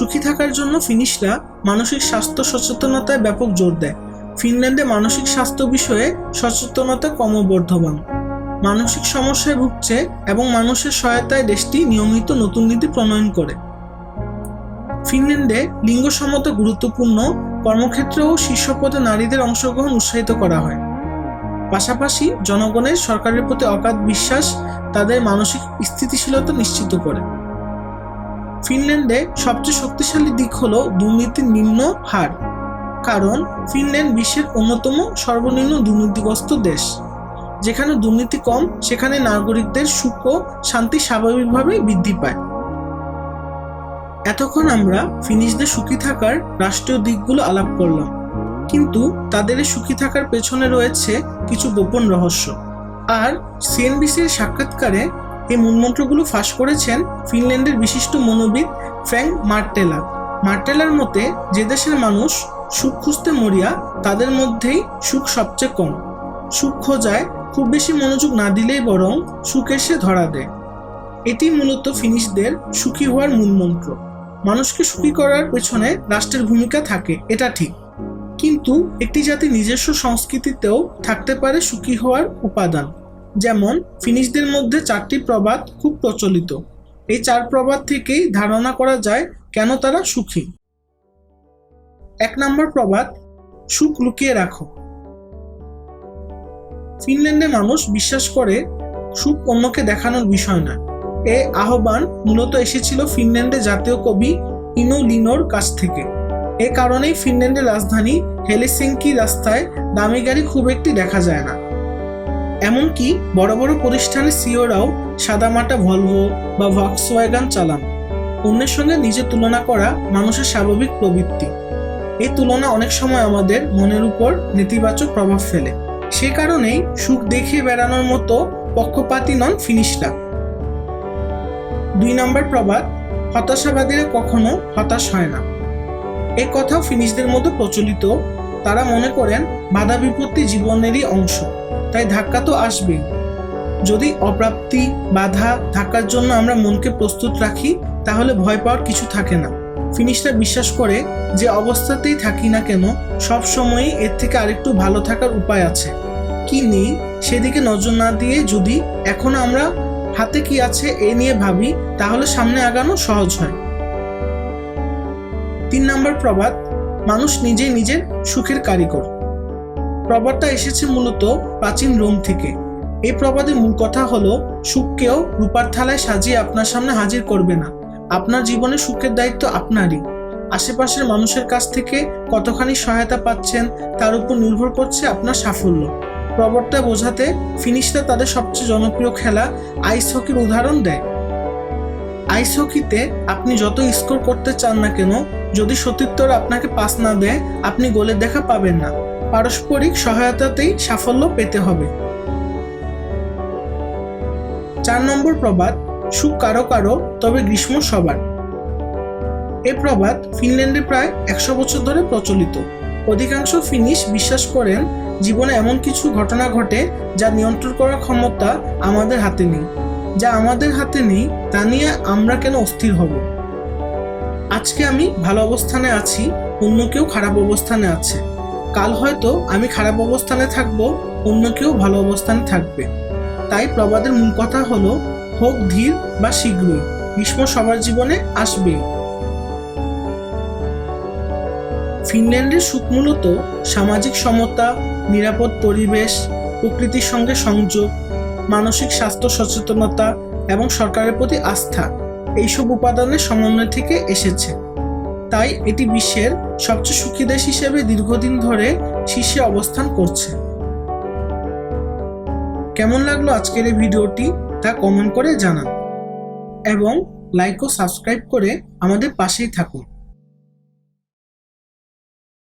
সুখী থাকার জন্য ফিনিশরা মানসিক স্বাস্থ্য সচেতনতায় ব্যাপক জোর দেয়। ফিনল্যান্ডে মানসিক স্বাস্থ্য বিষয়ে সচেতনতা ক্রমবর্ধমান। মানসিক সমস্যায় ভুগছে এবং মানুষের সহায়তায় দেশটি নিয়মিত নতুন নীতি প্রণয়ন করে। ফিনল্যান্ডে লিঙ্গ সমতা গুরুত্বপূর্ণ, কর্মক্ষেত্রে ও শীর্ষ পদে নারীদের অংশগ্রহণ উৎসাহিত করা হয়। পাশাপাশি জনগণের সরকারের প্রতি অগাধ বিশ্বাস তাদের মানসিক স্থিতিশীলতা নিশ্চিত করে। ফিনল্যান্ডে সবচেয়ে শক্তিশালী দিক হল দুর্নীতির নিম্ন হার, কারণ ফিনল্যান্ড বিশ্বের অন্যতম সর্বনিম্ন দুর্নীতিগ্রস্ত দেশ। যেখানে দুর্নীতি কম, সেখানে নাগরিকদের সুখ ও শান্তি স্বাভাবিকভাবেই বৃদ্ধি পায়। এতক্ষণ আমরা ফিনিশদের সুখী থাকার রাষ্ট্রীয় দিকগুলো আলাপ করলাম, কিন্তু তাদের এই সুখী থাকার পেছনে রয়েছে কিছু গোপন রহস্য। আর সিএনবিসির সাক্ষাৎকারে এই মূলমন্ত্রগুলো ফাঁস করেছেন ফিনল্যান্ডের বিশিষ্ট মনোবিদ ফ্র্যাঙ্ক মার্টেলার। মার্টেলার মতে, যে দেশের মানুষ সুখ খুঁজতে মরিয়া, তাদের মধ্যেই সুখ সবচেয়ে কম। সুখ খোঁজায় খুব বেশি মনোযোগ না দিলেই বরং সুখ এসে ধরা দেয়। এটি মূলত ফিনিশদের সুখী হওয়ার মূলমন্ত্র। মানুষকে সুখী করার পেছনে রাষ্ট্রের ভূমিকা থাকে, এটা ঠিক, কিন্তু একটি জাতির নিজস্ব সংস্কৃতিতেও থাকতে পারে সুখী হওয়ার উপাদান। যেমন ফিনিশদের মধ্যে 4টি প্রবাদ খুব প্রচলিত। এই 4 প্রবাদ থেকেই ধারণা করা যায় কেন তারা সুখী। 1 নম্বর প্রবাদ, সুখ লুকিয়ে রাখো। ফিনল্যান্ডে মানুষ বিশ্বাস করে সুখ অন্যকে দেখানোর বিষয় নয়। এই আহ্বান মূলত এসেছিল ফিনল্যান্ডের জাতীয় কবি ইনো লিনোর কাছ থেকে। এ কারণেই ফিনল্যান্ডের রাজধানী হেলসিঙ্কি রাস্তায় দামি গাড়ি খুব একটি দেখা যায় না। এমনকি বড় বড় প্রতিষ্ঠানের সিইওরাও সাদামাটা ভলভো বা ভক্সওয়াগন চালান। অন্যের সঙ্গে নিজের তুলনা করা মানুষের স্বাভাবিক প্রবৃত্তি। এই তুলনা অনেক সময় আমাদের মনের উপর নেতিবাচক প্রভাব ফেলে। সে কারণেই সুখ দেখিয়ে বেড়ানোর মতো পক্ষপাতী নন ফিনিশরা। 2 নম্বর প্রবাদ, হতাশাবাদীরা কখনো হতাশ হয় না। এই কথাও ফিনিশদের মধ্যে প্রচলিত। তারা মনে করেন বাধা বিপত্তি জীবনেরই অংশ, তাই ধাক্কা তো আসবেই। যদি অপ্রাপ্তি, বাধা, ধাক্কার জন্য আমরা মনকে প্রস্তুত রাখি, তাহলে ভয় পাওয়ার কিছু থাকে না। ফিনিশরা বিশ্বাস করে যে অবস্থাতেই থাকি না কেন, সব সময়ই এর থেকে আরেকটু ভালো থাকার উপায় আছে। কি নেই সেদিকে নজর না দিয়ে যদি এখন আমরা হাতে কি আছে এ নিয়ে ভাবি, তাহলে সামনে আগানো সহজ হয়। 3 নম্বর প্রবাদ, মানুষ নিজেই নিজের সুখের কারিগর। প্রবাদটা এসেছে মূলত প্রাচীন রোম থেকে। এই প্রবাদের মূল কথা হলো, সুখকেও রূপার থালায় সাজিয়ে আপনার সামনে হাজির করবে না। আপনার জীবনে সুখের দায়িত্ব আপনারই। আশেপাশের মানুষের কাছ থেকে কতখানি সহায়তা পাচ্ছেন তার উপর নির্ভর করছে আপনার সাফল্য। প্রবাদটা বোঝাতে ফিনিশরা তাদের সবচেয়ে জনপ্রিয় খেলা আইস হকির উদাহরণ দেয়। আইস হকিতে আপনি যত স্কোর করতে চান না কেন, যদি সতীর্থরা আপনাকে পাস না দেয়, আপনি গোলের দেখা পাবেন না। পারস্পরিক সহায়তাতেই সাফল্য পেতে হবে। 4 নম্বর প্রবাদ, সুখ কারো কারো, তবে গ্রীষ্ম সবার। এই প্রবাদ ফিনল্যান্ডে প্রায় 100 বছর ধরে প্রচলিত। অধিকাংশ ফিনিশ বিশ্বাস করেন জীবনে এমন কিছু ঘটনা ঘটে যা নিয়ন্ত্রণ করার ক্ষমতা আমাদের হাতে নেই। যা আমাদের হাতে নেই তা নিয়ে আমরা কেন অস্থির হব। আজকে আমি ভালো অবস্থানে আছি, অন্য কেউ খারাপ অবস্থানে আছে। কাল হয়তো আমি খারাপ অবস্থানে থাকবো, অন্য কেউ ভালো অবস্থানে থাকবে। তাই প্রবাদের মূল কথা হলো, হোক ধীর বা শীঘ্রই, গ্রীষ্ম সবার জীবনে আসবেই। ফিনল্যান্ডের সুখ মূলত সামাজিক সমতা, নিরাপদ পরিবেশ, প্রকৃতির সঙ্গে সংযোগ, মানসিক স্বাস্থ্য সচেতনতা এবং সরকারের প্রতি আস্থা, এইসব উপাদানের সমন্বয় থেকে এসেছে। তাই এটি বিশ্বের সবচেয়ে সুখী দেশ হিসেবে দীর্ঘদিন ধরে শীর্ষে অবস্থান করছে। কেমন লাগলো আজকের এই ভিডিওটি তা কমেন্ট করে জানান এবং লাইক ও সাবস্ক্রাইব করে আমাদের পাশেই থাকুন।